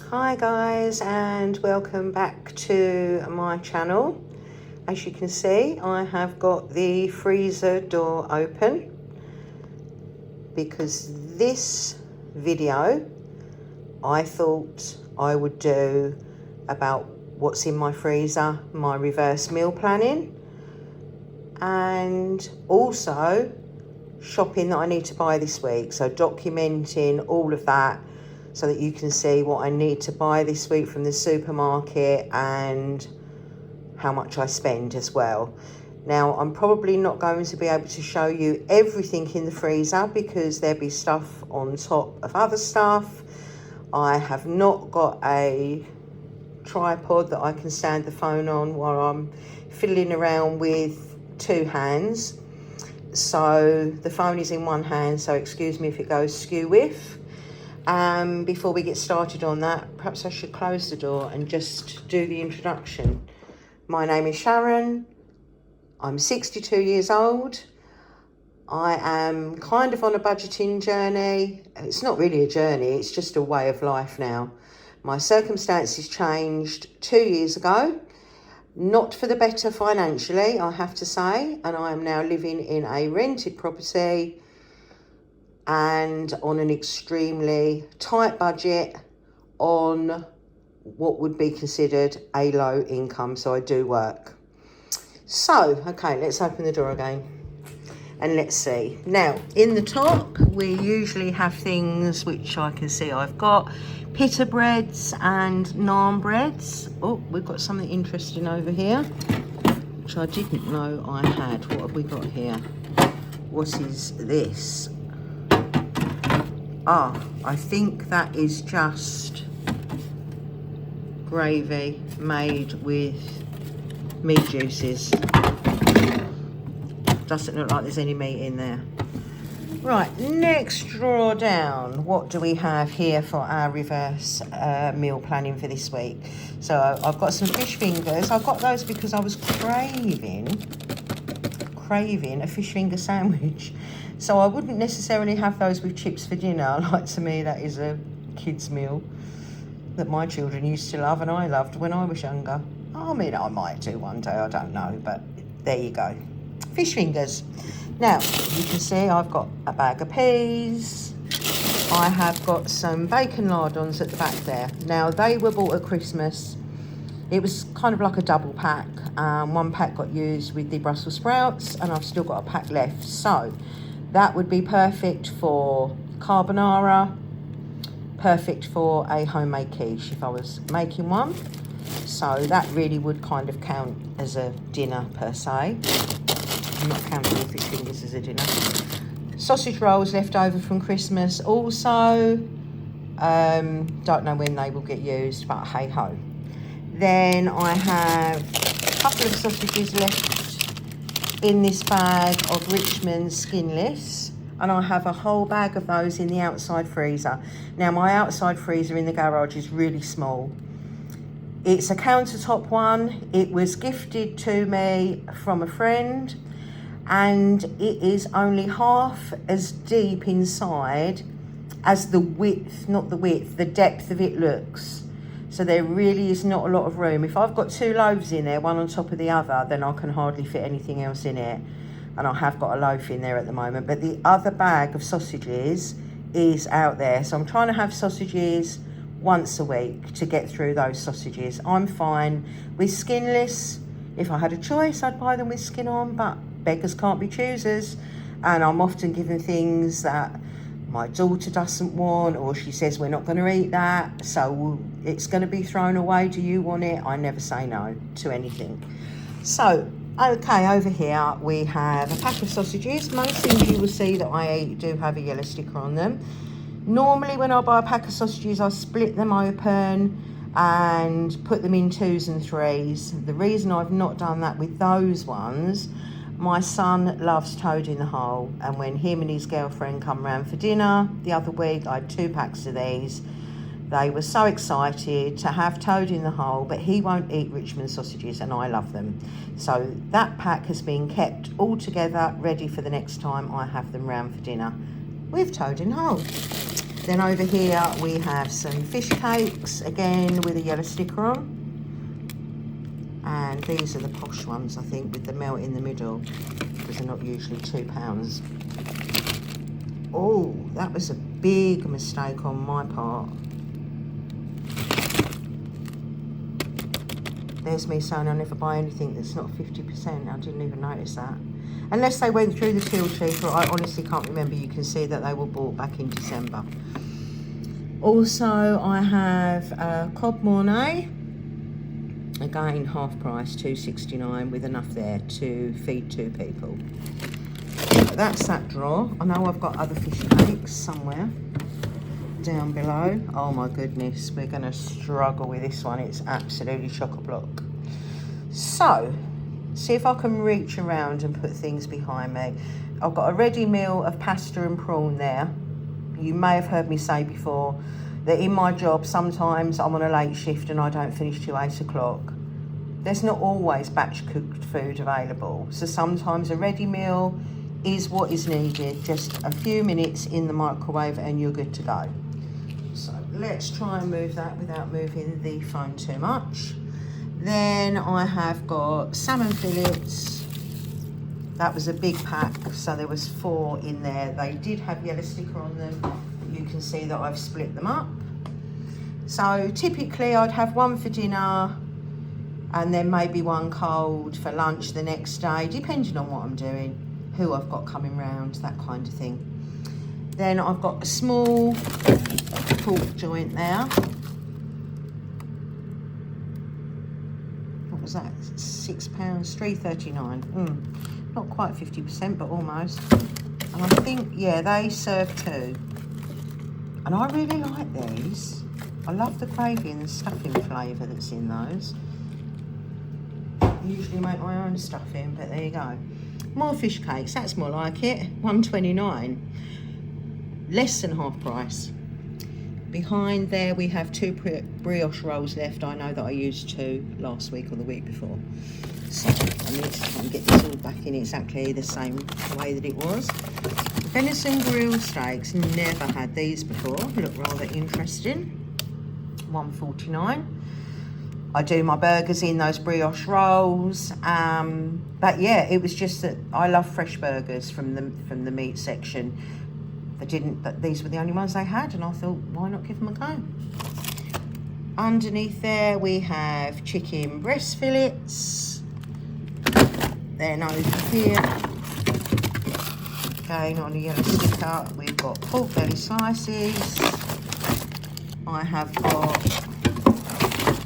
Hi guys, and welcome back to my channel. As you can see, I have got the freezer door open because this video I thought I would do about what's in my freezer, my reverse meal planning, and also shopping that I need to buy this week. So documenting all of that so that you can see what I need to buy this week from the supermarket and how much I spend as well. Now, I'm probably not going to be able to show you everything in the freezer because there'll be stuff on top of other stuff. I have not got a tripod that I can stand the phone on while I'm fiddling around with two hands. So the phone is in one hand, so excuse me if it goes skew-whiff. Before we get started on that, perhaps I should close the door and just do the introduction. My name is Sharon. I'm 62 years old. I am kind of on a budgeting journey. It's not really a journey, it's just a way of life now. My circumstances changed 2 years ago, not for the better financially, I have to say, and I am now living in a rented property and on an extremely tight budget on what would be considered a low income, so I do work. So, okay, let's open the door again and let's see. Now, in the top, we usually have things which I can see I've got pita breads and naan breads. Oh, we've got something interesting over here, which I didn't know I had. What have we got here? What is this? Ah, I think that is just gravy made with meat juices. Doesn't look like there's any meat in there. Right, next drawer down. What do we have here for our reverse meal planning for this week? So I've got some fish fingers. I got those because I was craving a fish finger sandwich. So I wouldn't necessarily have those with chips for dinner. Like, to me, that is a kid's meal that my children used to love and I loved when I was younger. I mean, I might do one day, I don't know, but there you go. Fish fingers. Now, you can see I've got a bag of peas. I have got some bacon lardons at the back there. Now, they were bought at Christmas. It was kind of like a double pack. One pack got used with the Brussels sprouts and I've still got a pack left. So that would be perfect for carbonara, perfect for a homemade quiche if I was making one. So that really would kind of count as a dinner per se. I'm not counting the fish fingers as a dinner. Sausage rolls left over from Christmas also. Don't know when they will get used, but hey ho. Then I have a couple of sausages left in this bag of Richmond skinless, and I have a whole bag of those in the outside freezer. Now, my outside freezer in the garage is really small. It's a countertop one. It was gifted to me from a friend, and it is only half as deep inside as the width, not the width, the depth of it looks. So there really is not a lot of room. If I've got two loaves in there, one on top of the other, then I can hardly fit anything else in it. And I have got a loaf in there at the moment. But the other bag of sausages is out there. So I'm trying to have sausages once a week to get through those sausages. I'm fine with skinless. If I had a choice, I'd buy them with skin on, but beggars can't be choosers. And I'm often given things that my daughter doesn't want, or she says we're not going to eat that, so it's going to be thrown away. Do you want it? I never say no to anything. So, okay, over here we have a pack of sausages. Most things you will see that I eat do have a yellow sticker on them. Normally when I buy a pack of sausages, I split them open and put them in 2s and 3s. The reason I've not done that with those ones, my son loves toad in the hole, and when him and his girlfriend come round for dinner the other week, I had 2 packs of these. They were so excited to have toad in the hole, but he won't eat Richmond sausages and I love them. So that pack has been kept all together, ready for the next time I have them round for dinner with toad in the hole. Then over here we have some fish cakes, again with a yellow sticker on. And these are the posh ones, I think, with the melt in the middle, because they're not usually £2. Oh, that was a big mistake on my part. There's me saying I never buy anything that's not 50%. I didn't even notice that. Unless they went through the till sheet, or I honestly can't remember. You can see that they were bought back in December. Also, I have Cob Mornay. Again, half price, £2.69, with enough there to feed 2 people. That's that drawer. I know I've got other fish cakes somewhere down below. Oh my goodness, we're going to struggle with this one. It's absolutely chock-a-block. So, see if I can reach around and put things behind me. I've got a ready meal of pasta and prawn there. You may have heard me say before that in my job, sometimes I'm on a late shift and I don't finish till 8 o'clock. There's not always batch cooked food available. So sometimes a ready meal is what is needed. Just a few minutes in the microwave and you're good to go. So let's try and move that without moving the phone too much. Then I have got salmon fillets. That was a big pack, so there was 4 in there. They did have yellow sticker on them. You can see that I've split them up. So typically I'd have 1 for dinner and then maybe 1 cold for lunch the next day, depending on what I'm doing, who I've got coming round, that kind of thing. Then I've got a small pork joint there. What was that? £6, £3.39. Not quite 50%, but almost. And I think, yeah, they serve 2. And I really like these. I love the gravy and the stuffing flavour that's in those. I usually make my own stuffing, but there you go. More fish cakes, that's more like it. £1.29. Less than half price. Behind there we have 2 brioche rolls left. I know that I used 2 last week or the week before. So I need to try and get this all back in exactly the same way that it was. Venison grilled steaks, never had these before. Look rather interesting. £1.49. I do my burgers in those brioche rolls. But yeah, it was just that I love fresh burgers from the meat section. These were the only ones they had, and I thought, why not give them a go? Underneath there we have chicken breast fillets. Then over here, again on a yellow sticker, we've got pork belly slices. I have got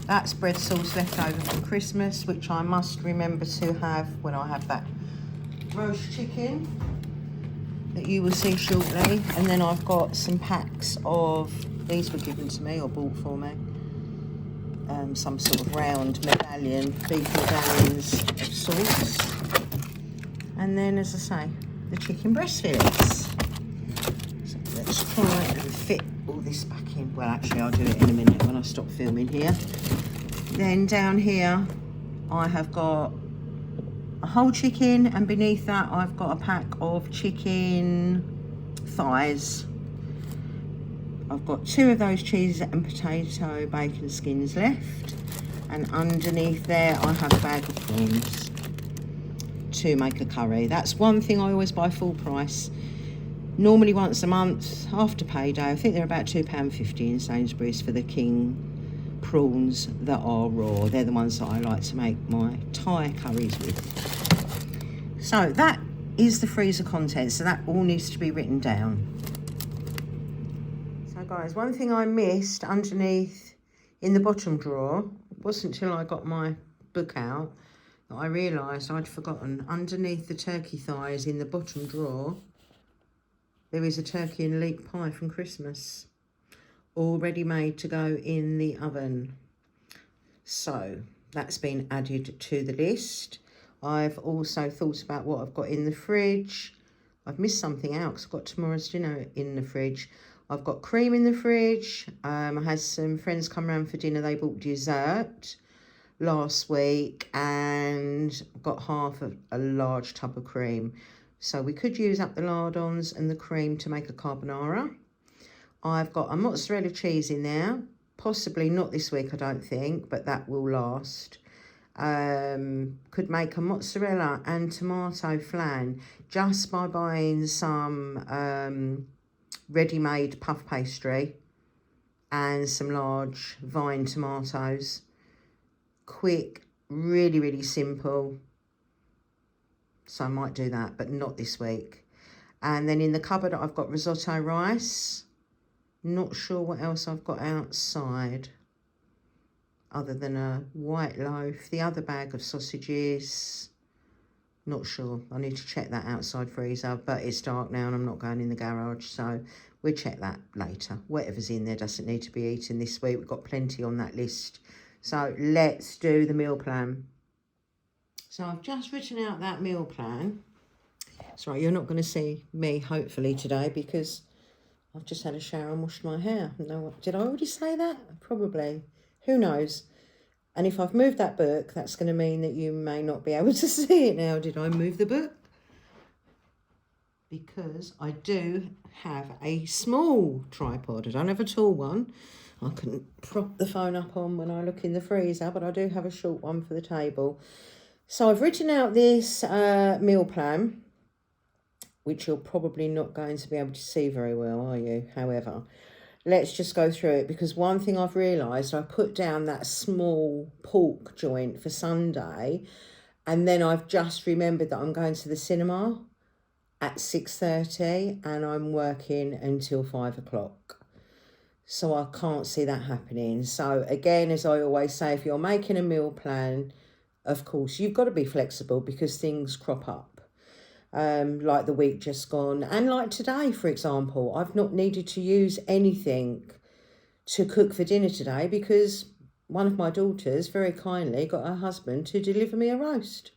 that spread sauce left over from Christmas, which I must remember to have when I have that roast chicken that you will see shortly. And then I've got some packs of, these were given to me or bought for me, some sort of round medallion, beef medallions of sauce. And then, as I say, the chicken breast fillets. So let's try and fit all this back in. Well, actually, I'll do it in a minute when I stop filming here. Then down here, I have got a whole chicken, and beneath that, I've got a pack of chicken thighs. I've got 2 of those cheese and potato bacon skins left. And underneath there, I have a bag of prawns to make a curry. That's one thing I always buy full price. Normally once a month after payday. I think they're about £2.50 in Sainsbury's for the king prawns that are raw. They're the ones that I like to make my Thai curries with. So that is the freezer contents. So that all needs to be written down. So guys, one thing I missed underneath in the bottom drawer, it wasn't until I got my book out that I realised I'd forgotten. Underneath the turkey thighs in the bottom drawer, there is a turkey and leek pie from Christmas, all ready made to go in the oven. So that's been added to the list. I've also thought about what I've got in the fridge. I've missed something out because I've got tomorrow's dinner in the fridge. I've got cream in the fridge. I had some friends come around for dinner. They bought dessert last week, and got half of a large tub of cream. So we could use up the lardons and the cream to make a carbonara. I've got a mozzarella cheese in there. Possibly not this week, I don't think, but that will last. Could make a mozzarella and tomato flan just by buying some ready-made puff pastry and some large vine tomatoes. Quick, really, really simple. So I might do that, but not this week. And then in the cupboard, I've got risotto rice. Not sure what else I've got outside other than a white loaf. The other bag of sausages. Not sure. I need to check that outside freezer, but it's dark now and I'm not going in the garage, so we'll check that later. Whatever's in there doesn't need to be eaten this week. We've got plenty on that list. So let's do the meal plan. So I've just written out that meal plan. Sorry, you're not going to see me, hopefully, today because I've just had a shower and washed my hair. No, did I already say that? Probably. Who knows? And if I've moved that book, that's going to mean that you may not be able to see it now. Did I move the book? Because I do have a small tripod. I don't have a tall one. I can prop the phone up on when I look in the freezer, but I do have a short one for the table. So I've written out this meal plan, which you're probably not going to be able to see very well, are you? However, let's just go through it, because one thing I've realised, I put down that small pork joint for Sunday, and then I've just remembered that I'm going to the cinema at 6:30 and I'm working until 5 o'clock. So I can't see that happening. So again, as I always say, if you're making a meal plan, of course, you've got to be flexible because things crop up. Like the week just gone, and like today, for example, I've not needed to use anything to cook for dinner today because one of my daughters very kindly got her husband to deliver me a roast,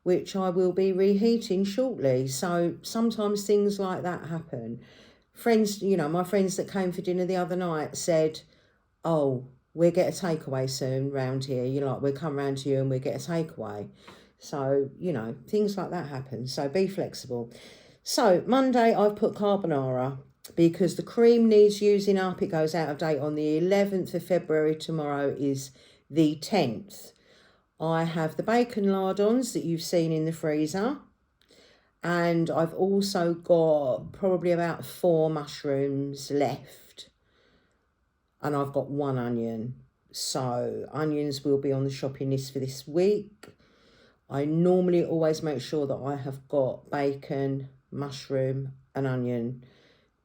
which I will be reheating shortly. So sometimes things like that happen. Friends, you know, my friends that came for dinner the other night said, oh, we'll get a takeaway soon round here. You're like, we'll come round to you and we'll get a takeaway. So, you know, things like that happen. So be flexible. So Monday I've put carbonara because the cream needs using up. It goes out of date on the 11th of February. Tomorrow is the 10th. I have the bacon lardons that you've seen in the freezer. And I've also got probably about 4 mushrooms left. And I've got 1 onion. So onions will be on the shopping list for this week. I normally always make sure that I have got bacon, mushroom and onion,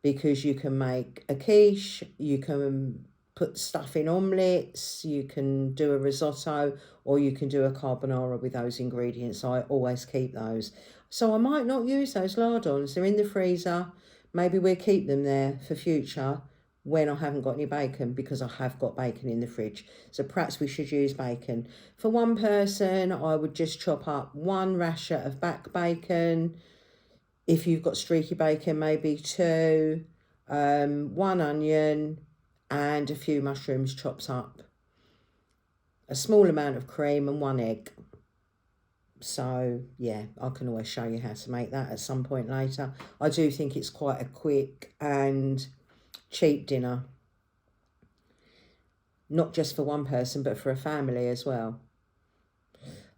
because you can make a quiche, you can put stuff in omelettes, you can do a risotto, or you can do a carbonara with those ingredients. I always keep those. So I might not use those lardons. They're in the freezer. Maybe we'll keep them there for future when I haven't got any bacon, because I have got bacon in the fridge. So perhaps we should use bacon. For one person, I would just chop up 1 rasher of back bacon. If you've got streaky bacon, maybe 2, 1 onion and a few mushrooms chopped up. A small amount of cream and 1 egg. So, yeah, I can always show you how to make that at some point later. I do think it's quite a quick and cheap dinner, not just for one person but for a family as well.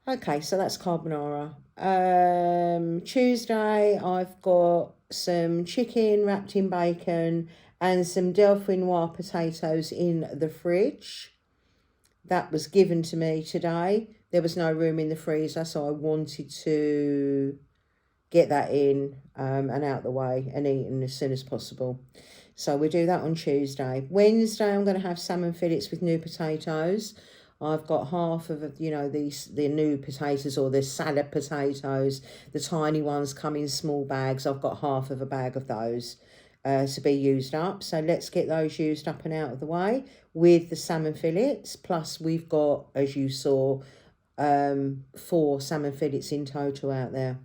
Okay, so that's carbonara. Tuesday I've got some chicken wrapped in bacon and some Dauphinoise potatoes in the fridge. That was given to me today. There was no room in the freezer, so I wanted to get that in and out the way and eaten as soon as possible. So we do that on Tuesday. Wednesday, I'm going to have salmon fillets with new potatoes. I've got half of, you know, the new potatoes, or the salad potatoes. The tiny ones come in small bags. I've got half of a bag of those to be used up. So let's get those used up and out of the way with the salmon fillets. Plus we've got, as you saw, 4 salmon fillets in total out there.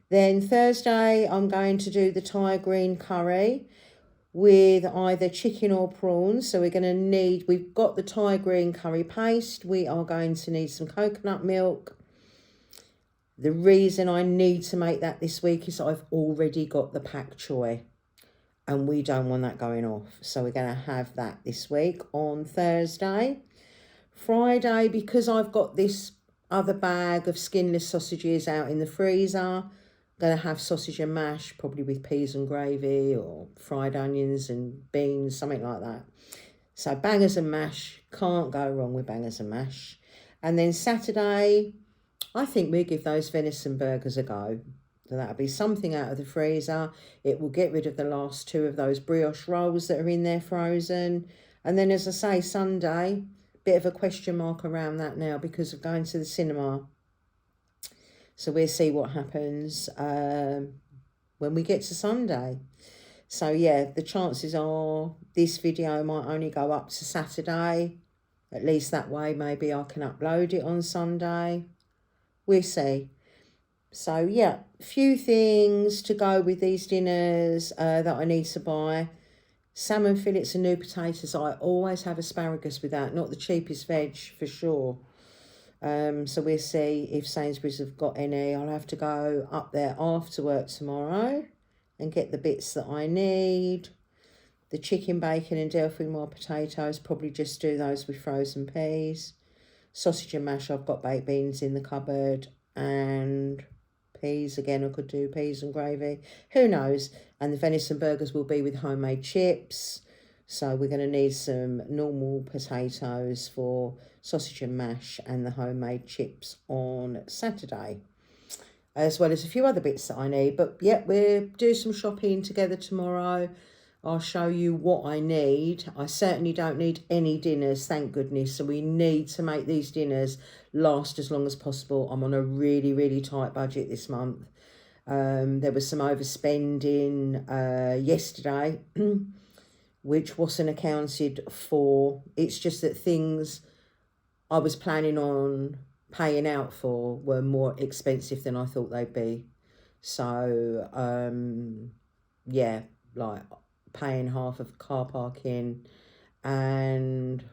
Then Thursday, I'm going to do the Thai green curry with either chicken or prawns. So we're going to need, we've got the Thai green curry paste. We are going to need some coconut milk. The reason I need to make that this week is I've already got the pak choy. and we don't want that going off. So we're going to have that this week on Thursday. Friday, because I've got this other bag of skinless sausages out in the freezer, I'm going to have sausage and mash, probably with peas and gravy or fried onions and beans, something like that. So bangers and mash, can't go wrong with bangers and mash. And then Saturday, I think we'll give those venison burgers a go. So that'll be something out of the freezer. It will get rid of the last two of those brioche rolls that are in there frozen. And then, as I say, Sunday, bit of a question mark around that now because of going to the cinema. So we'll see what happens when we get to Sunday. So yeah, the chances are this video might only go up to Saturday. At least that way, maybe I can upload it on Sunday. We'll see. So yeah, a few things to go with these dinners that I need to buy. Salmon fillets and new potatoes. I always have asparagus with that. Not the cheapest veg for sure. So we'll see if Sainsbury's have got any. I'll have to go up there after work tomorrow and get the bits that I need. The chicken, bacon and Dauphinoise potatoes, probably just do those with frozen peas. Sausage and mash, I've got baked beans in the cupboard. And peas, again, I could do peas and gravy. Who knows? And the venison burgers will be with homemade chips. So we're going to need some normal potatoes for sausage and mash and the homemade chips on Saturday, as well as a few other bits that I need. But yeah, we'll do some shopping together tomorrow. I'll show you what I need. I certainly don't need any dinners, thank goodness. So we need to make these dinners last as long as possible. I'm on a really, really tight budget this month. There was some overspending yesterday, which wasn't accounted for. It's just that things I was planning on paying out for were more expensive than I thought they'd be. So, yeah, like paying half of car parking and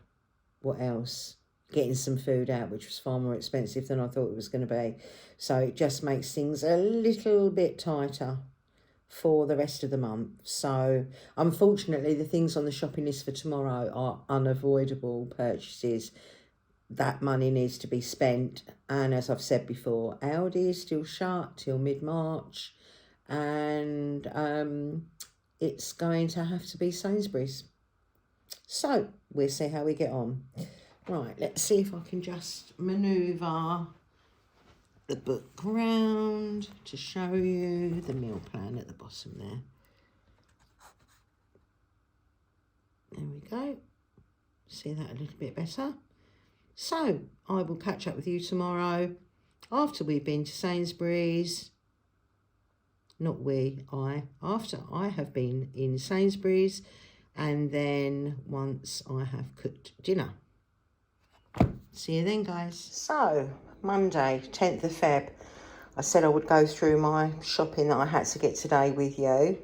what else? Getting some food out, which was far more expensive than I thought it was going to be. So it just makes things a little bit tighter for the rest of the month. So unfortunately, the things on the shopping list for tomorrow are unavoidable purchases. That money needs to be spent. And as I've said before, Aldi is still shut till mid-March. And it's going to have to be Sainsbury's. So we'll see how we get on. Right, let's see if I can just manoeuvre the book round to show you the meal plan at the bottom there. There we go. See that a little bit better. So I will catch up with you tomorrow after we've been to Sainsbury's. Not we, after I have been in Sainsbury's, and then once I have cooked dinner. See you then, guys. So, Monday, 10th of Feb. I said I would go through my shopping that I had to get today with you.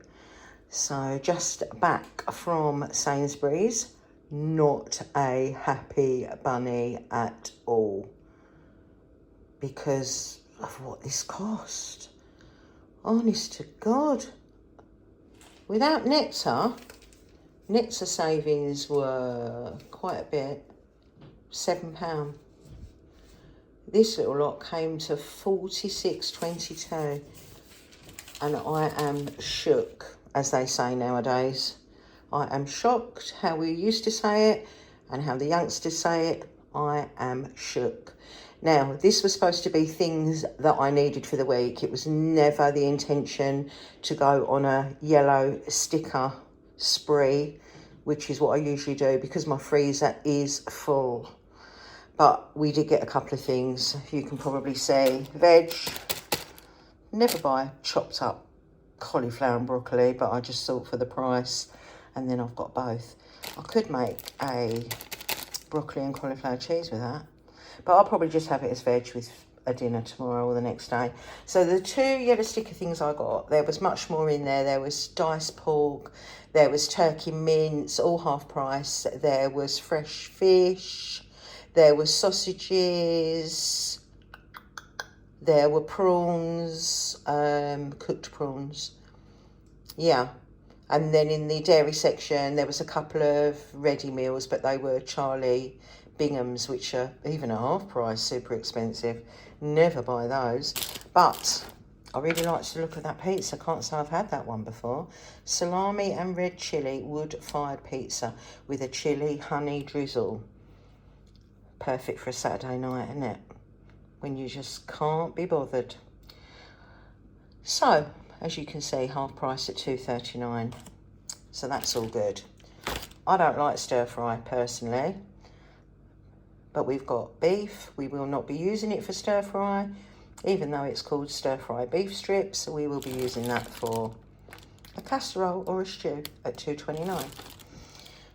So, just back from Sainsbury's. Not a happy bunny at all. Because of what this cost. Honest to God. Without Nectar savings were quite a bit. £7. This little lot came to 46.22, and I am shook, as they say nowadays. I am shocked how we used to say it and how the youngsters say it. I am shook. Now, this was supposed to be things that I needed for the week. It was never the intention to go on a yellow sticker spree, which is what I usually do because my freezer is full. But we did get a couple of things. You can probably see veg. Never buy chopped up cauliflower and broccoli, but I just thought for the price. And then I've got both. I could make a broccoli and cauliflower cheese with that. But I'll probably just have it as veg with a dinner tomorrow or the next day. So the two yellow sticker things I got, there was much more in there. There was diced pork. There was turkey mince, all half price. There was fresh fish. There were sausages, there were prawns, cooked prawns. Yeah, And then in the dairy section, there was a couple of ready meals, but they were Charlie Bingham's, which are even at half price, super expensive. Never buy those. But I really like to look at that pizza. Can't say I've had that one before. Salami and red chilli wood-fired pizza with a chili honey drizzle. Perfect for a Saturday night, isn't it? When you just can't be bothered. So, as you can see, half price at $2.39. So that's all good. I don't like stir fry personally, but we've got beef. We will not be using it for stir fry, even though it's called stir fry beef strips. So we will be using that for a casserole or a stew at $2.29.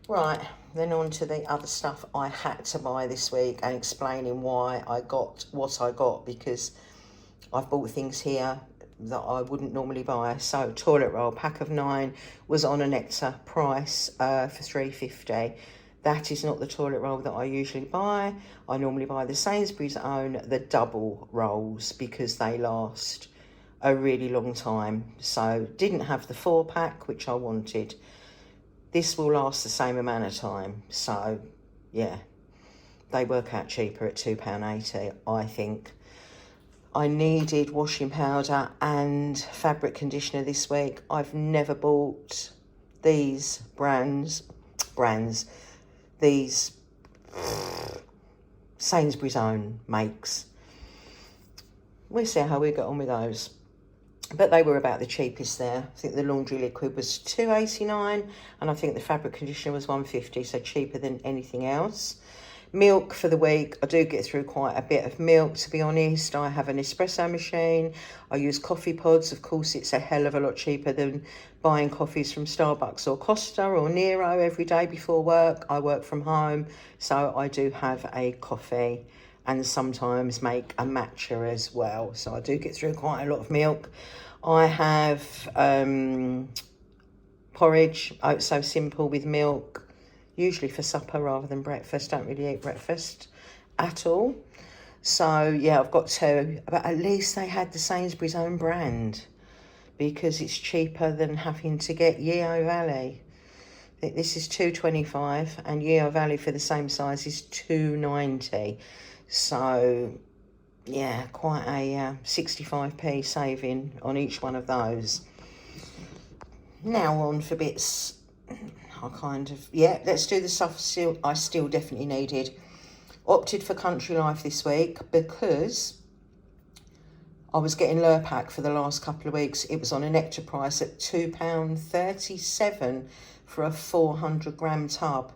Right, then on to the other stuff I had to buy this week and explaining why I got what I got, because I've bought things here that I wouldn't normally buy. So toilet roll, pack of 9 was on a Nectar price for $3.50. That is not the toilet roll that I usually buy. I normally buy the Sainsbury's own, the double rolls, because they last a really long time. So didn't have the 4-pack, which I wanted. This will last the same amount of time. So yeah, they work out cheaper at £2.80, I think. I needed washing powder and fabric conditioner this week. I've never bought these brands, these Sainsbury's own makes. We'll see how we get on with those. But they were about the cheapest there. I think the laundry liquid was $2.89 and I think the fabric conditioner was $1.50, so cheaper than anything else. Milk for the week, I do get through quite a bit of milk, to be honest. I have an espresso machine. I use coffee pods. Of course, it's a hell of a lot cheaper than buying coffees from Starbucks or Costa or Nero every day before work. I work from home, so I do have a coffee and sometimes make a matcha as well. So I do get through quite a lot of milk. I have porridge, oh, it's so simple with milk, usually for supper rather than breakfast. Don't really eat breakfast at all. So yeah, I've got 2, but at least they had the Sainsbury's own brand, because it's cheaper than having to get Yeo Valley. This is $2.25 and Yeo Valley for the same size is $2.90. So yeah, quite a 65p saving on each one of those. Now on for bits let's do the stuff I still definitely needed. Opted for Country Life this week because I was getting Lurpak for the last couple of weeks. It was on a Nectar price at £2.37 for a 400-gram tub.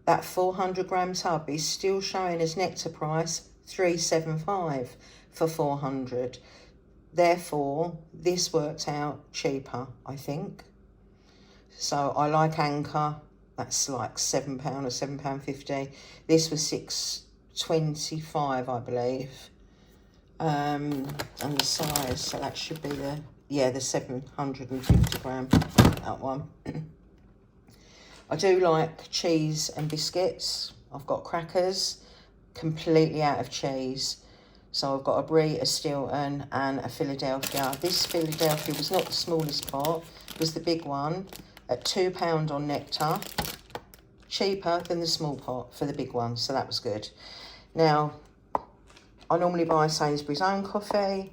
That 400-gram tub is still showing as Nectar price $3.75 for 400. Therefore, this worked out cheaper, I think. So I like Anchor. That's like £7 or £7.50. This was $6.25, I believe. And the size, so that should be the 750 gram, that one. I do like cheese and biscuits. I've got crackers, completely out of cheese. So I've got a Brie, a Stilton and a Philadelphia. This Philadelphia was not the smallest pot, it was the big one at £2 on Nectar. Cheaper than the small pot for the big one, so that was good. Now, I normally buy Sainsbury's own coffee.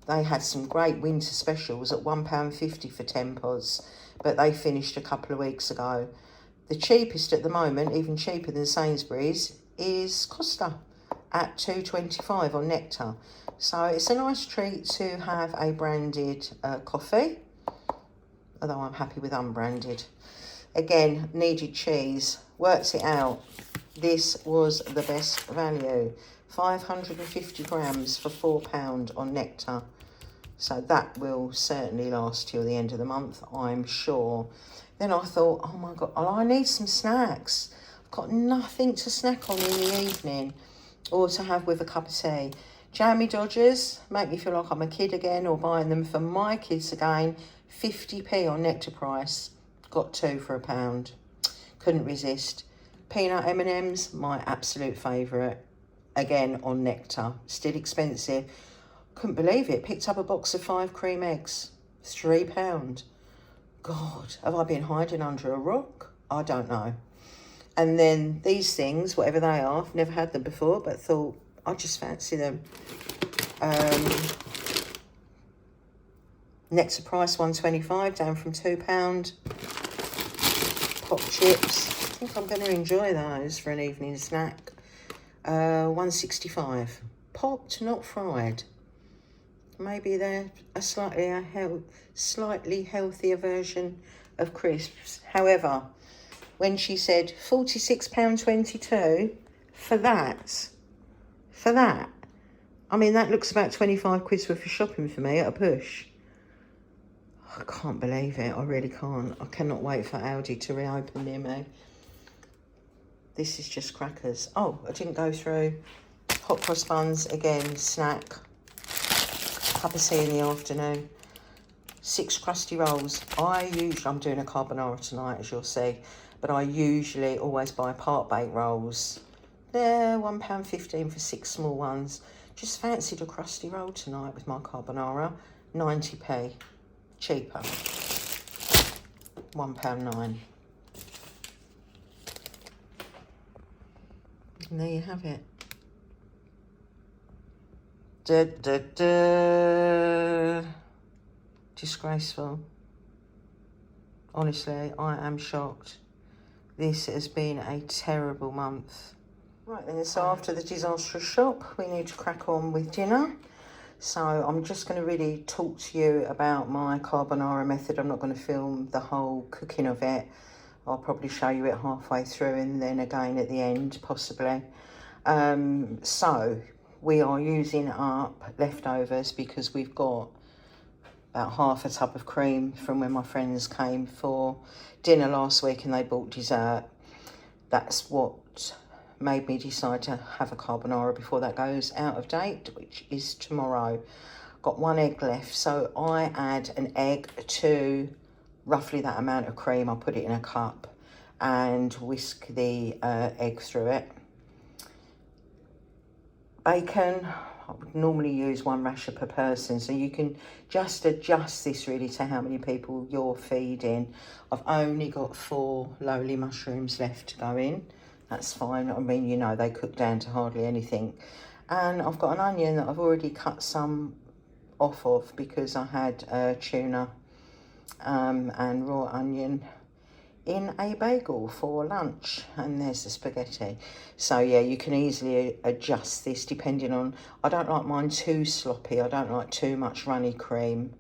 They had some great winter specials at £1.50 for 10 pods, but they finished a couple of weeks ago. The cheapest at the moment, even cheaper than Sainsbury's, is Costa at $2.25 on Nectar. So it's a nice treat to have a branded coffee, although I'm happy with unbranded. Again, needed cheese, worked it out. This was the best value. 550 grams for £4 on Nectar. So that will certainly last till the end of the month, I'm sure. Then I thought, oh my God, I need some snacks. I've got nothing to snack on in the evening or to have with a cup of tea. Jammy Dodgers make me feel like I'm a kid again, or buying them for my kids again. 50p on Nectar price. Got 2 for £1. Couldn't resist. Peanut M&Ms, my absolute favourite. Again on Nectar. Still expensive. Couldn't believe it. Picked up a box of 5 cream eggs. £3. God, have I been hiding under a rock? I don't know. And then these things, whatever they are, I've never had them before, but thought I just fancy them. Nectar price $1.25, down from £2. Pop chips. I think I'm going to enjoy those for an evening snack. $1.65. Popped, not fried. Maybe they're a slightly healthier version of crisps. However, when she said £46.22 for that, I mean, that looks about 25 quid's worth of shopping for me at a push. I can't believe it. I really can't. I cannot wait for Aldi to reopen near me. This is just crackers. Oh, I didn't go through hot cross buns. Again, snack. Cup of tea in the afternoon. 6 crusty rolls. I'm doing a carbonara tonight, as you'll see. But I usually always buy part baked rolls. They're £1.15 for 6 small ones. Just fancied a crusty roll tonight with my carbonara. 90p. Cheaper. £1.09. And there you have it. Disgraceful. Honestly, I am shocked. This has been a terrible month. Right then, so after the disastrous shop, we need to crack on with dinner. So I'm just going to really talk to you about my carbonara method. I'm not going to film the whole cooking of it. I'll probably show you it halfway through and then again at the end, possibly. So we are using up leftovers because we've got about half a tub of cream from when my friends came for dinner last week and they bought dessert. That's what made me decide to have a carbonara before that goes out of date, which is tomorrow. Got 1 egg left, so I add an egg to roughly that amount of cream. I'll put it in a cup and whisk the egg through it. Bacon, I would normally use 1 rasher per person, so you can just adjust this really to how many people you're feeding. I've only got 4 lowly mushrooms left to go in. That's fine. I mean, you know, they cook down to hardly anything. And I've got an onion that I've already cut some off of because I had tuna and raw onion in a bagel for lunch. And there's the spaghetti. So yeah, you can easily adjust this depending on, I don't like mine too sloppy. I don't like too much runny cream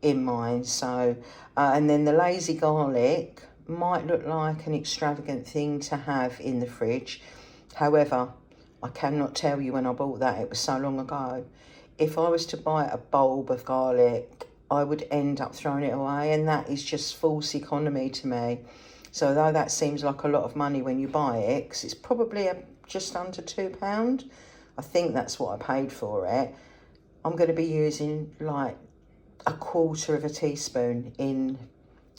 in mine. So, and then the lazy garlic might look like an extravagant thing to have in the fridge. However, I cannot tell you when I bought that, it was so long ago. If I was to buy a bulb of garlic, I would end up throwing it away, and that is just false economy to me. So though that seems like a lot of money when you buy it, because it's probably just under £2, I think that's what I paid for it. I'm going to be using like 1/4 teaspoon in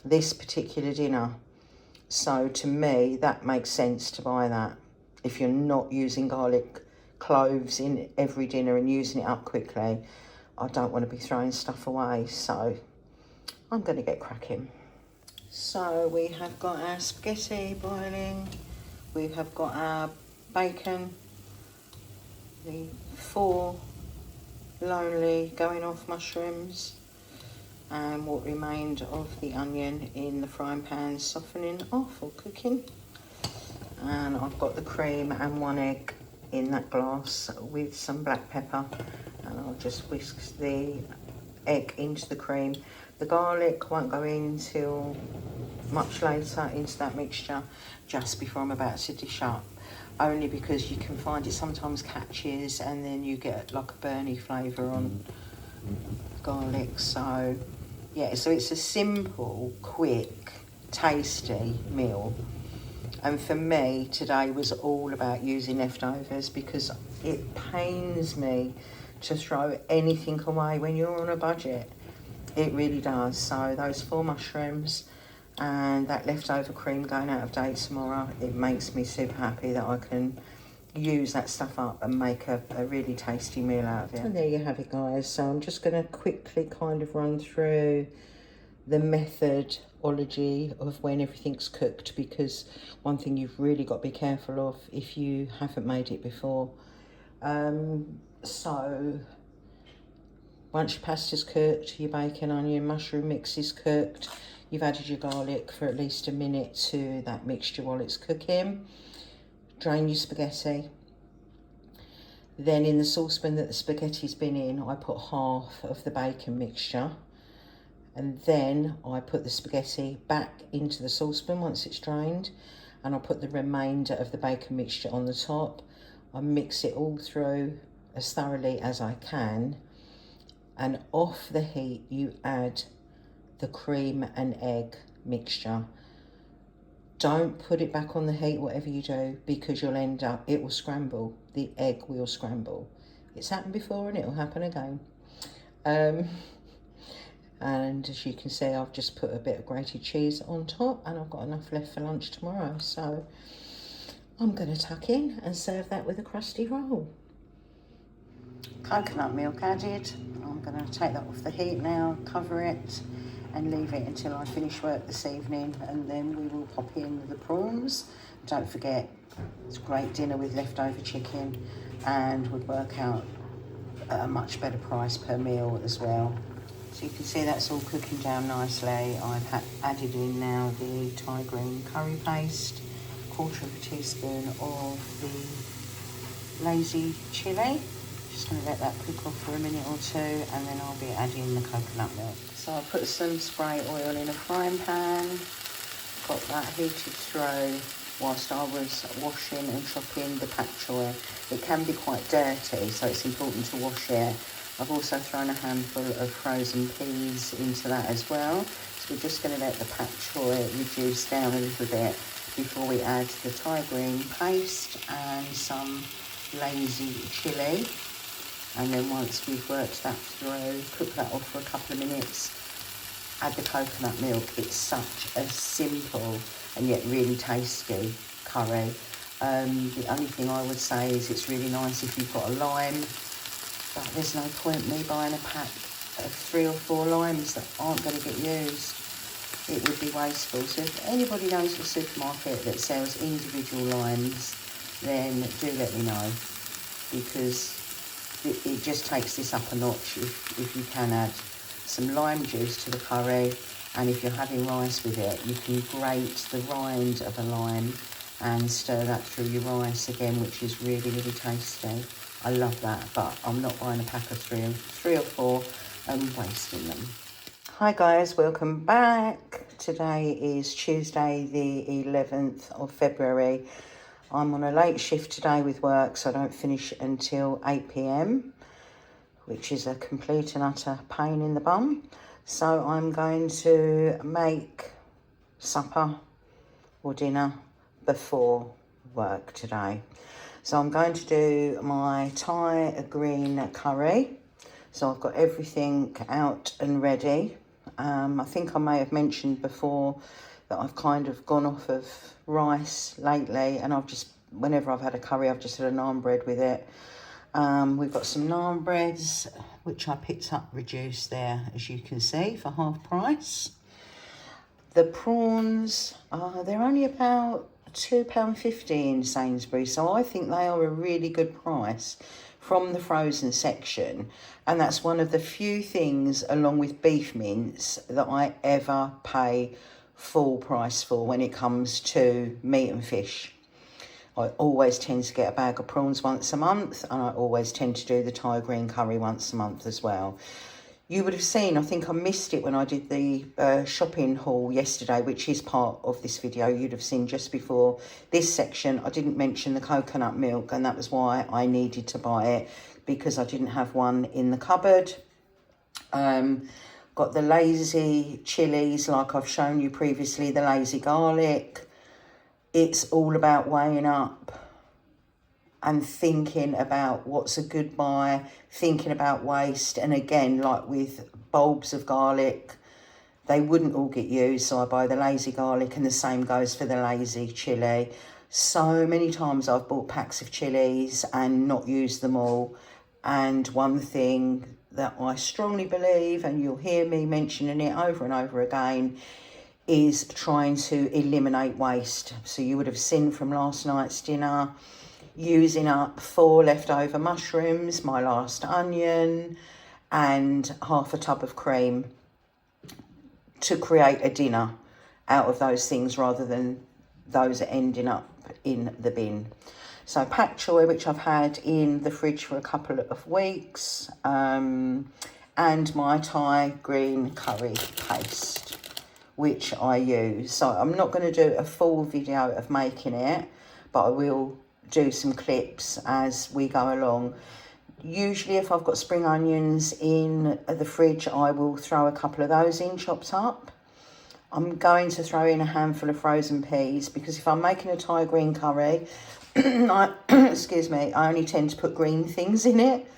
this particular dinner. So to me, that makes sense to buy that. If you're not using garlic cloves in every dinner and using it up quickly, I don't want to be throwing stuff away. So I'm going to get cracking. So we have got our spaghetti boiling. We have got our bacon, the 4 lonely going off mushrooms, and what remained of the onion in the frying pan softening off or cooking. And I've got the cream and 1 egg in that glass with some black pepper, and I'll just whisk the egg into the cream. The garlic won't go in until much later into that mixture, just before I'm about to dish up, only because you can find it sometimes catches and then you get like a burny flavour on garlic. So yeah, so it's a simple, quick, tasty meal. And for me, today was all about using leftovers because it pains me to throw anything away when you're on a budget. It really does. So those 4 mushrooms and that leftover cream going out of date tomorrow, it makes me super happy that I can use that stuff up and make a really tasty meal out of it. And there you have it, guys. So I'm just going to quickly kind of run through the method ology of when everything's cooked, because one thing you've really got to be careful of if you haven't made it before. So once your pasta's cooked, your bacon, onion, mushroom mix is cooked, you've added your garlic for at least a minute to that mixture while it's cooking. Drain your spaghetti. Then in the saucepan that the spaghetti's been in, I put half of the bacon mixture. And then I put the spaghetti back into the saucepan once it's drained. And I'll put the remainder of the bacon mixture on the top. I mix it all through as thoroughly as I can. And off the heat, you add the cream and egg mixture. Don't put it back on the heat, whatever you do, because you'll end up, it will scramble. The egg will scramble. It's happened before and it will happen again. And as you can see, I've just put a bit of grated cheese on top, and I've got enough left for lunch tomorrow. So I'm going to tuck in and serve that with a crusty roll. Coconut milk added. I'm going to take that off the heat now, cover it, and leave it until I finish work this evening, and then we will pop in the prawns. Don't forget, it's a great dinner with leftover chicken and would work out at a much better price per meal as well. So you can see that's all cooking down nicely. I've added in now the Thai green curry paste, 1/4 teaspoon of the lazy chilli. Just going to let that cook off for a minute or two, and then I'll be adding the coconut milk. So I put some spray oil in a frying pan, got that heated through whilst I was washing and chopping the pak choy. It can be quite dirty, so it's important to wash it. I've also thrown a handful of frozen peas into that as well. So we're just going to let the pak choy reduce down a little bit before we add the Thai green paste and some lazy chilli. And then once we've worked that through, cook that off for a couple of minutes, add the coconut milk. It's such a simple and yet really tasty curry. The only thing I would say is it's really nice if you've got a lime, but there's no point me buying a pack of 3 or 4 limes that aren't going to get used. It would be wasteful. So if anybody knows a supermarket that sells individual limes, then do let me know, because it just takes this up a notch if you can add some lime juice to the curry. And if you're having rice with it, you can grate the rind of a lime and stir that through your rice again, which is really, really tasty. I love that, but I'm not buying a pack of 3 or 4 and wasting them. Hi guys, welcome back. Today is Tuesday the 11th of February. I'm on a late shift today with work, so I don't finish until 8 p.m, which is a complete and utter pain in the bum. So I'm going to make supper or dinner before work today. So I'm going to do my Thai green curry. So I've got everything out and ready. I think I may have mentioned before that I've kind of gone off of rice lately, and I've just, whenever I've had a curry, I've just had a naan bread with it. We've got some naan breads, which I picked up reduced there, as you can see, for half price. The prawns, they're only about £2.50 in Sainsbury's, so I think they are a really good price from the frozen section. And that's one of the few things, along with beef mince, that I ever pay full price for when it comes to meat and fish. I always tend to get a bag of prawns once a month, and I always tend to do the Thai green curry once a month as well. You would have seen, I think I missed it when I did the shopping haul yesterday, which is part of this video. You'd have seen just before this section, I didn't mention the coconut milk, and that was why I needed to buy it, because I didn't have one in the cupboard. Got the lazy chilies, like I've shown you previously, the lazy garlic. It's all about weighing up and thinking about what's a good buy, thinking about waste. And again, like with bulbs of garlic, they wouldn't all get used, so I buy the lazy garlic, and the same goes for the lazy chilli. So many times I've bought packs of chilies and not used them all. And one thing that I strongly believe, and you'll hear me mentioning it over and over again, is trying to eliminate waste. So you would have seen from last night's dinner, using up 4 leftover mushrooms, my last onion, and half a tub of cream to create a dinner out of those things rather than those ending up in the bin. So pak choi, which I've had in the fridge for a couple of weeks, and my Thai green curry paste, which I use. So I'm not going to do a full video of making it, but I will do some clips as we go along. Usually if I've got spring onions in the fridge, I will throw a couple of those in chopped up. I'm going to throw in a handful of frozen peas because if I'm making a Thai green curry, excuse me, I only tend to put green things in it.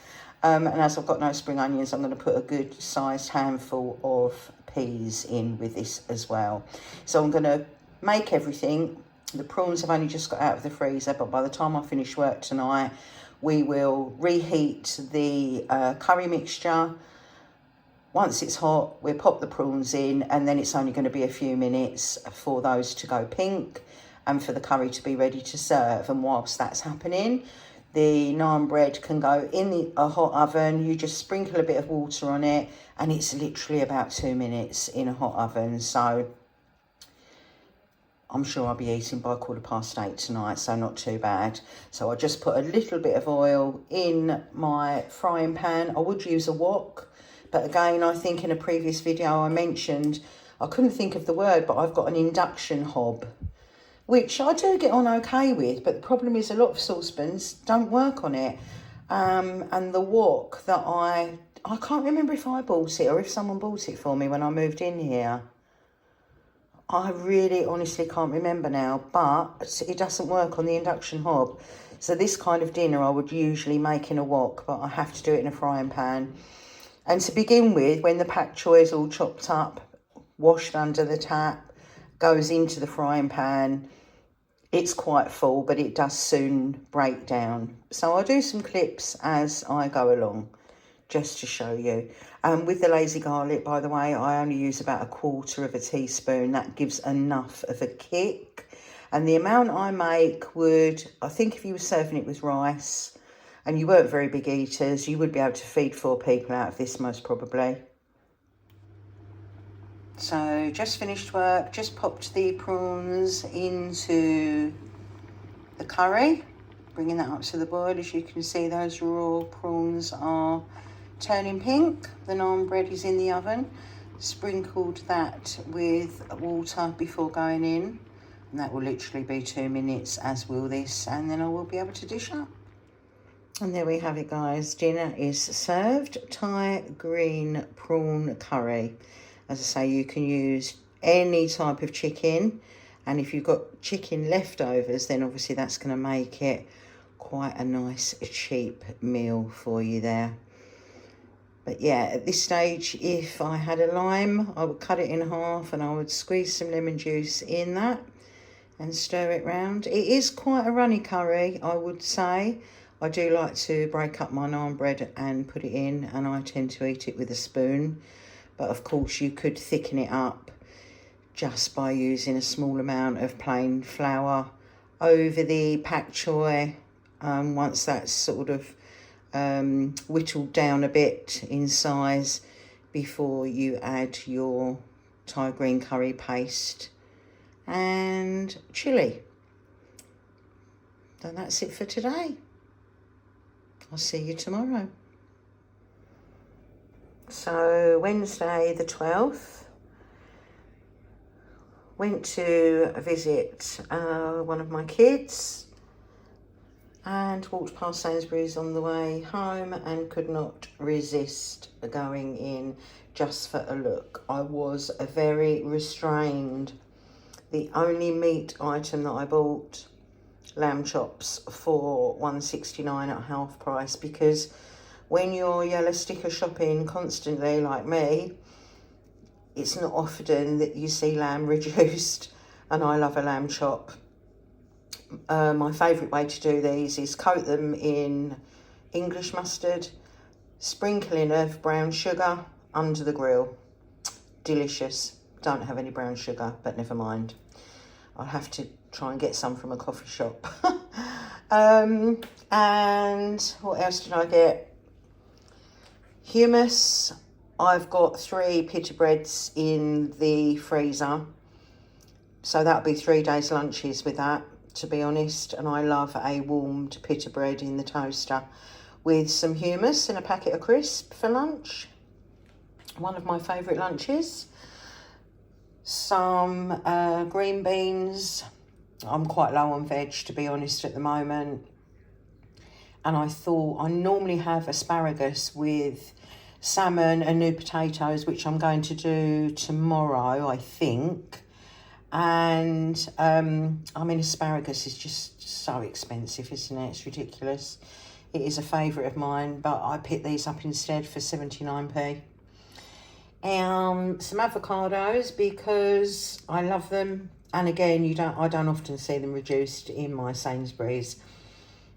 And as I've got no spring onions, I'm going to put a good sized handful of peas in with this as well. So I'm going to make everything. The prawns have only just got out of the freezer, but by the time I finish work tonight, we will reheat the curry mixture. Once it's hot, we'll pop the prawns in, and then it's only going to be a few minutes for those to go pink and for the curry to be ready to serve. And whilst that's happening, the naan bread can go in a hot oven. You just sprinkle a bit of water on it, and it's literally about 2 minutes in a hot oven. So I'm sure I'll be eating by 8:15 tonight, so not too bad. So I just put a little bit of oil in my frying pan. I would use a wok, but again, I think in a previous video I mentioned, I couldn't think of the word, but I've got an induction hob, which I do get on okay with, but the problem is a lot of saucepans don't work on it. And the wok that I can't remember if I bought it or if someone bought it for me when I moved in here. I really honestly can't remember now, but it doesn't work on the induction hob. So this kind of dinner I would usually make in a wok, but I have to do it in a frying pan. And to begin with, when the pak choi is all chopped up, washed under the tap, goes into the frying pan, it's quite full, but it does soon break down. So I'll do some clips as I go along, just to show you. With the lazy garlic, by the way, I only use about 1/4 teaspoon. That gives enough of a kick. And the amount I make would, I think if you were serving it with rice and you weren't very big eaters, you would be able to feed 4 people out of this most probably. So just finished work, just popped the prawns into the curry, bringing that up to the boil. As you can see, those raw prawns are turning pink. The naan bread is in the oven. Sprinkled that with water before going in, and that will literally be 2 minutes, as will this, and then I will be able to dish up. And there we have it, guys. Dinner is served. Thai green prawn curry. As I say, you can use any type of chicken, and if you've got chicken leftovers, then obviously that's going to make it quite a nice cheap meal for you there. But yeah, at this stage, if I had a lime, I would cut it in half and I would squeeze some lemon juice in that and stir it round. It is quite a runny curry, I would say. I do like to break up my naan bread and put it in, and I tend to eat it with a spoon. But of course, you could thicken it up just by using a small amount of plain flour over the pak choi. Once that's sort of whittled down a bit in size, before you add your Thai green curry paste and chilli. And that's it for today. I'll see you tomorrow. So Wednesday the 12th, went to visit one of my kids and walked past Sainsbury's on the way home and could not resist going in just for a look. I was very restrained. The only meat item that I bought, lamb chops for $1.69 at half price, because when you're yellow sticker shopping constantly like me, it's not often that you see lamb reduced, and I love a lamb chop. My favourite way to do these is coat them in English mustard, sprinkling of brown sugar under the grill. Delicious. don't have any brown sugar, but never mind. I'll have to try and get some from a coffee shop. And what else did I get? Hummus. I've got 3 pita breads in the freezer. So that'll be 3 days lunches with that, to be honest. And I love a warmed pita bread in the toaster with some hummus and a packet of crisp for lunch. One of my favourite lunches. Some green beans. I'm quite low on veg, to be honest, at the moment. And I thought I normally have asparagus with salmon and new potatoes, which I'm going to do tomorrow, I think. And I mean, asparagus is just so expensive, isn't it? It's ridiculous. It is a favourite of mine, but I picked these up instead for 79p. Some avocados because I love them, and again, I don't often see them reduced in my Sainsbury's.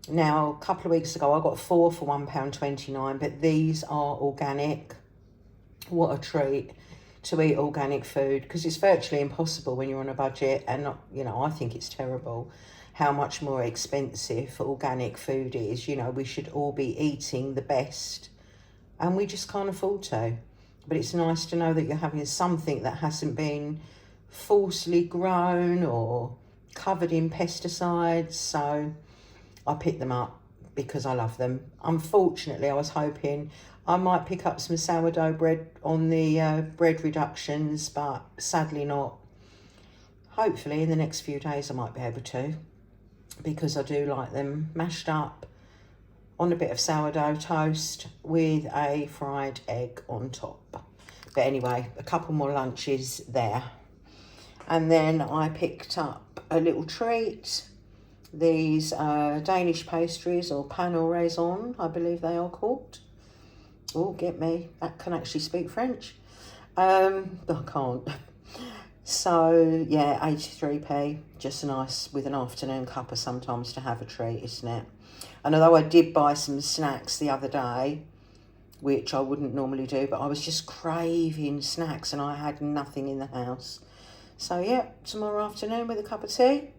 Now, a couple of weeks ago, I got 4 for £1.29, but these are organic. What a treat to eat organic food, because it's virtually impossible when you're on a budget, and you know, I think it's terrible how much more expensive organic food is. You know, we should all be eating the best, and we just can't afford to. But it's nice to know that you're having something that hasn't been falsely grown or covered in pesticides. So I picked them up because I love them. Unfortunately, I was hoping I might pick up some sourdough bread on the bread reductions, but sadly not. Hopefully in the next few days I might be able to, because I do like them mashed up on a bit of sourdough toast with a fried egg on top. But anyway, a couple more lunches there. And then I picked up a little treat. These Danish pastries, or pain au raisin, I believe they are called. Oh, get me, that can actually speak French. I can't. So, yeah, 83p, just nice with an afternoon cuppa sometimes to have a treat, isn't it? And although I did buy some snacks the other day, which I wouldn't normally do, but I was just craving snacks and I had nothing in the house. So, yeah, tomorrow afternoon with a cup of tea,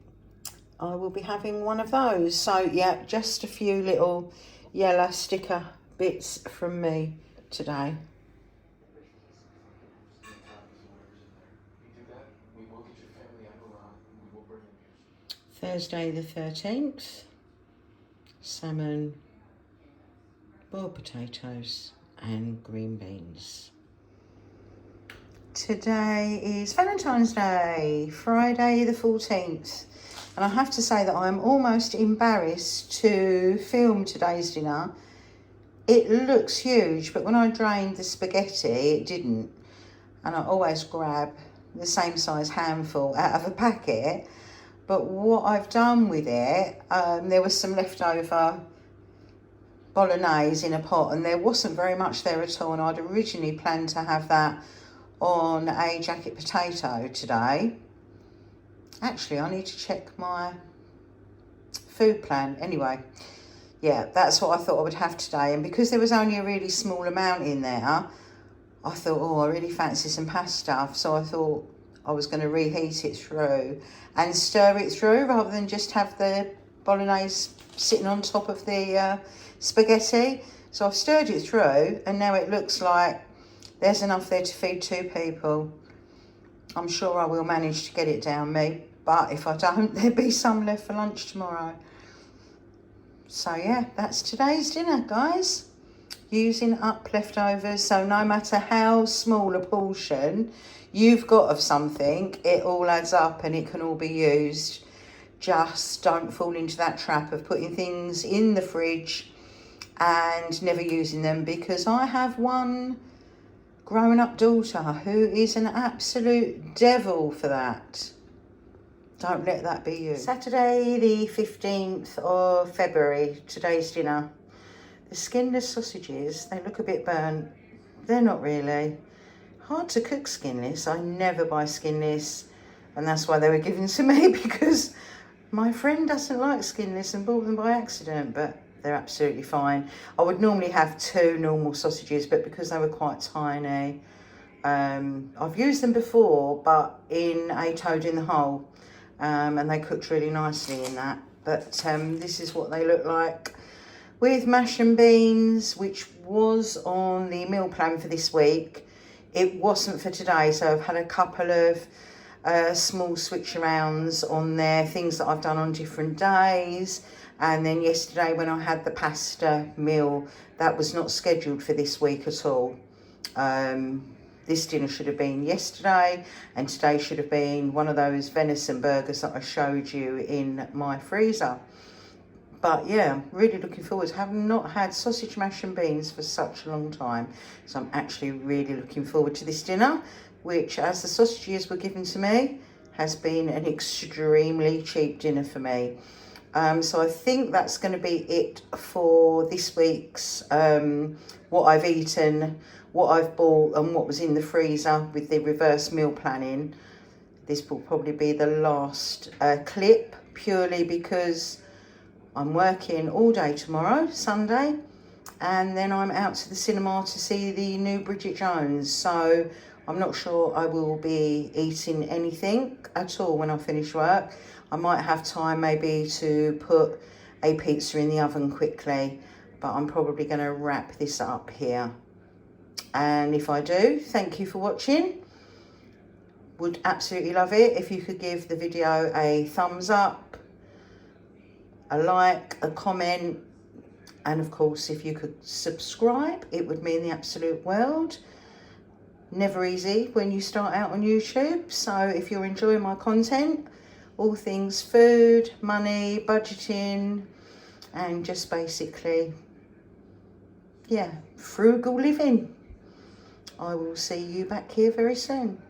I will be having one of those. So, yeah, just a few little yellow sticker bits from me today. Thursday the 13th, salmon, boiled potatoes and green beans. Today is Valentine's Day, Friday the 14th. And I have to say that I'm almost embarrassed to film today's dinner. It looks huge, but when I drained the spaghetti, it didn't. And I always grab the same size handful out of a packet. But what I've done with it, there was some leftover bolognese in a pot, and there wasn't very much there at all. And I'd originally planned to have that on a jacket potato today. Actually, I need to check my food plan. Anyway, yeah, that's what I thought I would have today. And because there was only a really small amount in there, I thought, oh, I really fancy some pasta. So I thought I was going to reheat it through and stir it through rather than just have the bolognese sitting on top of the spaghetti. So I've stirred it through, and now it looks like there's enough there to feed 2 people. I'm sure I will manage to get it down me, but if I don't, there'll be some left for lunch tomorrow. So yeah, that's today's dinner, guys. Using up leftovers, so no matter how small a portion you've got of something, it all adds up and it can all be used. Just don't fall into that trap of putting things in the fridge and never using them, because I have one grown-up daughter who is an absolute devil for that. Don't let that be you. Saturday the 15th of February, today's dinner. The skinless sausages, they look a bit burnt. They're not really. Hard to cook skinless. I never buy skinless, and that's why they were given to me, because my friend doesn't like skinless and bought them by accident, but they're absolutely fine. I would normally have 2 normal sausages, but because they were quite tiny, I've used them before, but in a toad in the hole, and they cooked really nicely in that. But this is what they look like with mash and beans, which was on the meal plan for this week. It wasn't for today, so I've had a couple of small switch arounds on there, things that I've done on different days. And then yesterday when I had the pasta meal, that was not scheduled for this week at all. This dinner should have been yesterday, and today should have been one of those venison burgers that I showed you in my freezer. But yeah, I'm really looking forward to having not had sausage, mash and beans for such a long time. So I'm actually really looking forward to this dinner, which, as the sausages were given to me, has been an extremely cheap dinner for me. So I think that's going to be it for this week's what I've eaten, what I've bought and what was in the freezer with the reverse meal planning. This will probably be the last clip, purely because I'm working all day tomorrow, Sunday, and then I'm out to the cinema to see the new Bridget Jones. So I'm not sure I will be eating anything at all when I finish work. I might have time maybe to put a pizza in the oven quickly, but I'm probably going to wrap this up here. And if I do, thank you for watching. Would absolutely love it if you could give the video a thumbs up, a like, a comment, and of course if you could subscribe, it would mean the absolute world. Never easy when you start out on YouTube, so if you're enjoying my content, all things food, money, budgeting, and just basically, yeah, frugal living, I will see you back here very soon.